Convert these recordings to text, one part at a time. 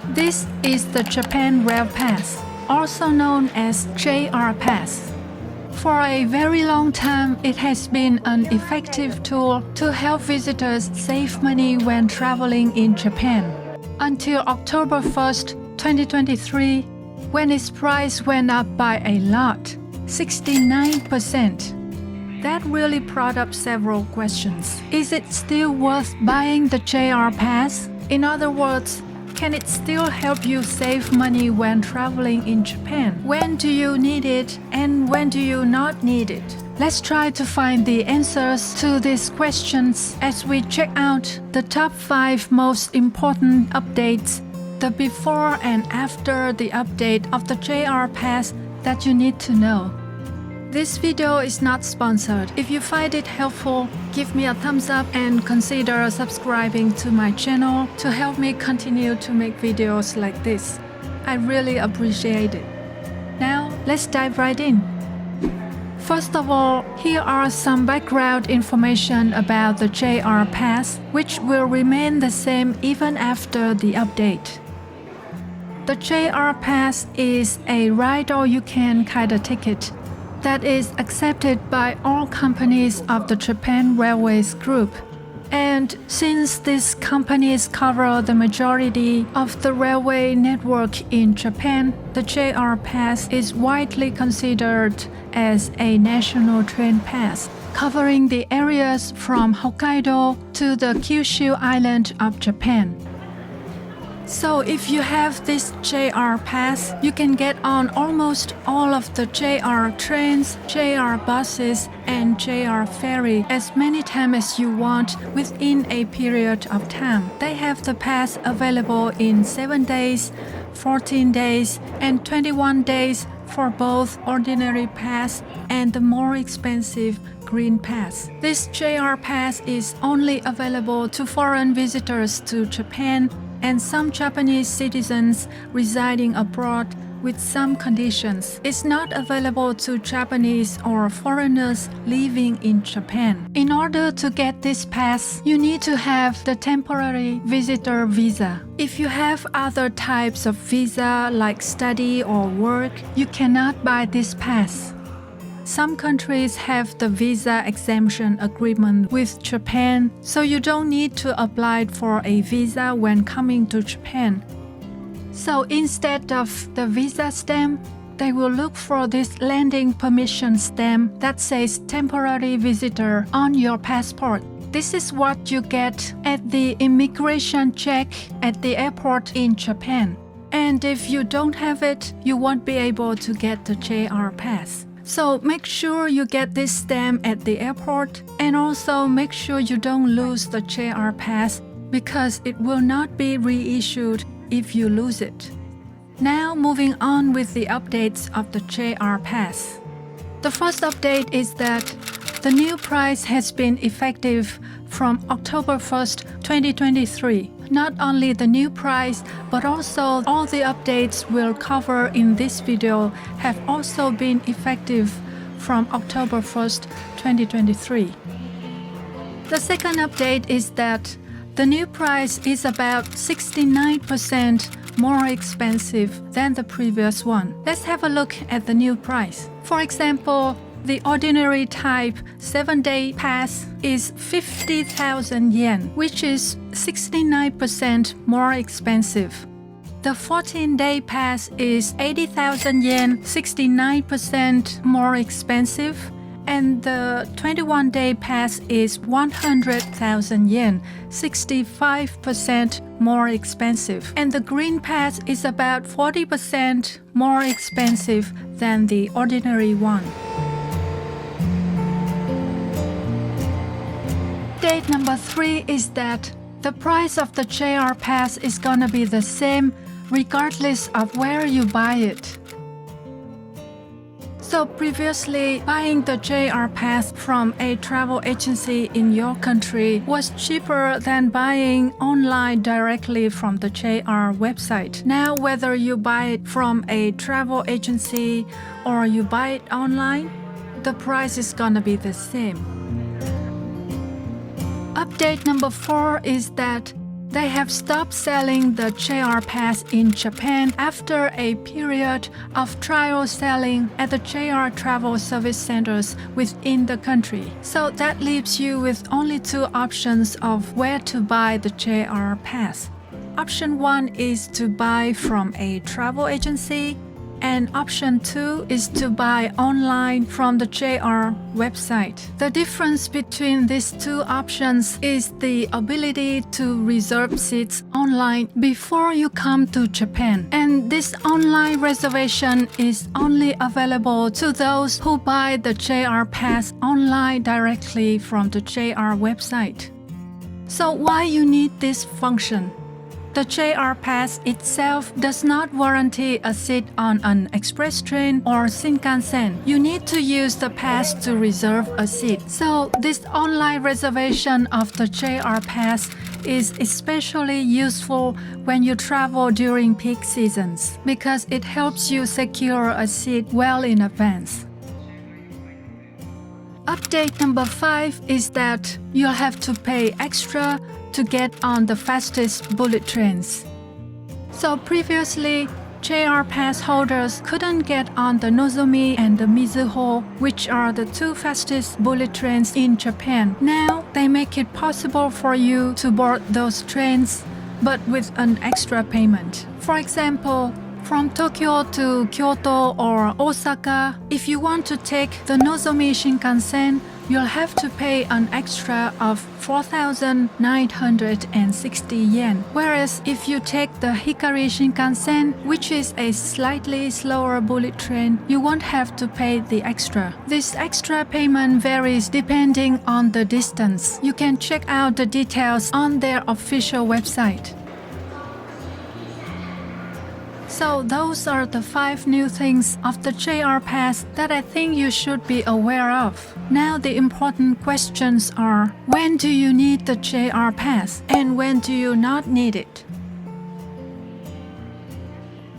This is the Japan Rail Pass, also known as JR Pass. For a very long time, it has been an effective tool to help visitors save money when traveling in Japan. Until October 1st, 2023, when its price went up by a lot, 69%. That really brought up several questions. Is it still worth buying the JR Pass? In other words, can it still help you save money when traveling in Japan? When do you need it and when do you not need it? Let's try to find the answers to these questions as we check out the top 5 most important updates, the before and after the update of the JR Pass that you need to know. This video is not sponsored. If you find it helpful, give me a thumbs up and consider subscribing to my channel to help me continue to make videos like this. I really appreciate it. Now, let's dive right in. First of all, here are some background information about the JR Pass, which will remain the same even after the update. The JR Pass is a ride-all-you-can kind of ticket that is accepted by all companies of the Japan Railways Group. And since these companies cover the majority of the railway network in Japan, the JR Pass is widely considered as a national train pass, covering the areas from Hokkaido to the Kyushu island of Japan. So if you have this JR Pass, you can get on almost all of the JR trains, JR buses, and JR ferry as many times as you want within a period of time. They have the pass available in 7 days, 14 days, and 21 days for both ordinary pass and the more expensive Green Pass. This JR Pass is only available to foreign visitors to Japan and some Japanese citizens residing abroad with some conditions. It's not available to Japanese or foreigners living in Japan. In order to get this pass, you need to have the temporary visitor visa. If you have other types of visa like study or work, you cannot buy this pass. Some countries have the visa exemption agreement with Japan, so you don't need to apply for a visa when coming to Japan. So instead of the visa stamp, they will look for this landing permission stamp that says temporary visitor on your passport. This is what you get at the immigration check at the airport in Japan. And if you don't have it, you won't be able to get the JR Pass. So make sure you get this stamp at the airport, and also make sure you don't lose the JR Pass because it will not be reissued if you lose it. Now moving on with the updates of the JR Pass. The first update is that the new price has been effective from October 1st, 2023. Not only the new price, but also all the updates we'll cover in this video have also been effective from October 1st, 2023. The second update is that the new price is about 69% more expensive than the previous one. Let's have a look at the new price. For example, the ordinary type 7-day pass is 50,000 yen, which is 69% more expensive. The 14-day pass is 80,000 yen, 69% more expensive. And the 21-day pass is 100,000 yen, 65% more expensive. And the Green Pass is about 40% more expensive than the ordinary one. Update number 3 is that the price of the JR Pass is gonna be the same regardless of where you buy it. So previously, buying the JR Pass from a travel agency in your country was cheaper than buying online directly from the JR website. Now, whether you buy it from a travel agency or you buy it online, the price is gonna be the same. Update number 4 is that They have stopped selling the JR Pass in Japan after a period of trial selling at the JR travel service centers within the country. So that leaves you with only two options of where to buy the JR Pass. Option 1 is to buy from a travel agency, and option 2 is to buy online from the JR website. The difference between these two options is the ability to reserve seats online before you come to Japan. And this online reservation is only available to those who buy the JR Pass online directly from the JR website. So why you need this function? The JR Pass itself does not warranty a seat on an express train or Shinkansen. You need to use the pass to reserve a seat. So this online reservation of the JR Pass is especially useful when you travel during peak seasons because it helps you secure a seat well in advance. Update number 5 is that you'll have to pay extra to get on the fastest bullet trains. So previously, JR Pass holders couldn't get on the Nozomi and the Mizuho, which are the two fastest bullet trains in Japan. Now, they make it possible for you to board those trains, but with an extra payment. For example, from Tokyo to Kyoto or Osaka, if you want to take the Nozomi Shinkansen, you'll have to pay an extra of 4,960 yen. Whereas if you take the Hikari Shinkansen, which is a slightly slower bullet train, you won't have to pay the extra. This extra payment varies depending on the distance. You can check out the details on their official website. So those are the 5 new things of the JR Pass that I think you should be aware of. Now the important questions are, when do you need the JR Pass and when do you not need it?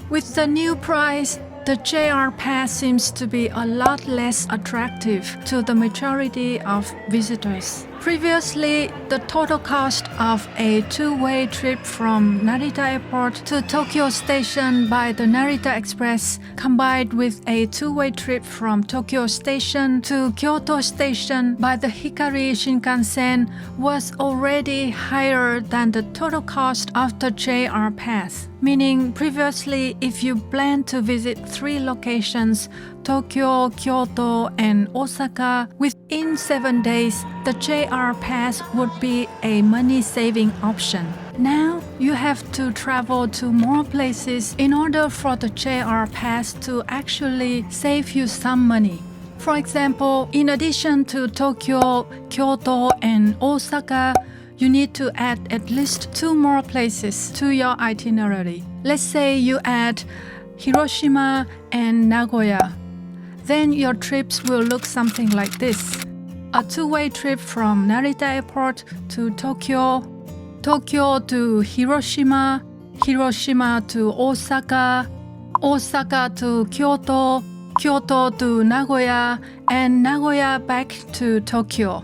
With the new price, the JR Pass seems to be a lot less attractive to the majority of visitors. Previously, the total cost of a two-way trip from Narita Airport to Tokyo Station by the Narita Express, combined with a two-way trip from Tokyo Station to Kyoto Station by the Hikari Shinkansen, was already higher than the total cost of the JR Pass. Meaning, previously, if you plan to visit 3 locations, Tokyo, Kyoto, and Osaka, within 7 days, the JR Pass would be a money-saving option. Now, you have to travel to more places in order for the JR Pass to actually save you some money. For example, in addition to Tokyo, Kyoto, and Osaka, you need to add at least 2 more places to your itinerary. Let's say you add Hiroshima and Nagoya. Then your trips will look something like this. A two-way trip from Narita Airport to Tokyo, Tokyo to Hiroshima, Hiroshima to Osaka, Osaka to Kyoto, Kyoto to Nagoya, and Nagoya back to Tokyo.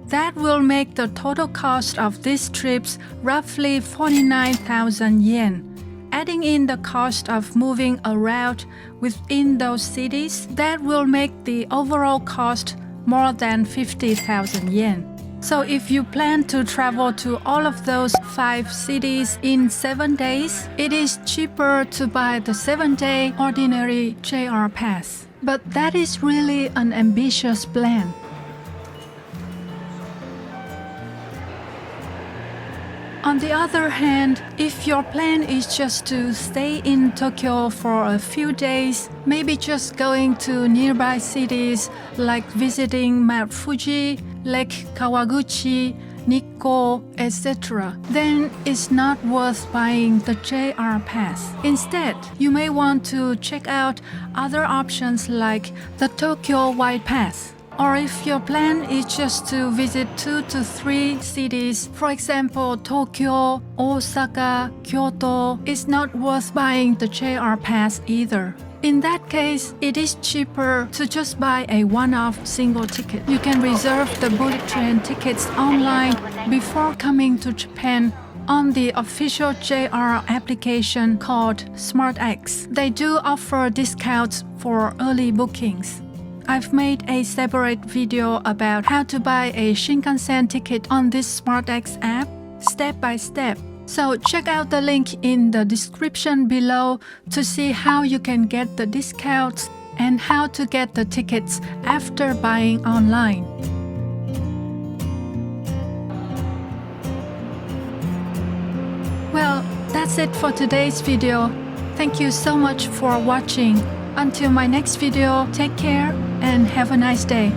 That will make the total cost of these trips roughly 49,000 yen. Adding in the cost of moving around within those cities, that will make the overall cost more than 50,000 yen. So if you plan to travel to all of those 5 cities in 7 days, it is cheaper to buy the 7-day ordinary JR Pass. But that is really an ambitious plan. On the other hand, if your plan is just to stay in Tokyo for a few days, maybe just going to nearby cities like visiting Mount Fuji, Lake Kawaguchi, Nikko, etc., then it's not worth buying the JR Pass. Instead, you may want to check out other options like the Tokyo White Pass. Or if your plan is just to visit 2 to 3 cities, for example, Tokyo, Osaka, Kyoto, it's not worth buying the JR Pass either. In that case, it is cheaper to just buy a one-off single ticket. You can reserve the bullet train tickets online before coming to Japan on the official JR application called SmartX. They do offer discounts for early bookings. I've made a separate video about how to buy a Shinkansen ticket on this SmartX app, step by step. So check out the link in the description below to see how you can get the discounts and how to get the tickets after buying online. Well, that's it for today's video. Thank you so much for watching. Until my next video, take care and have a nice day.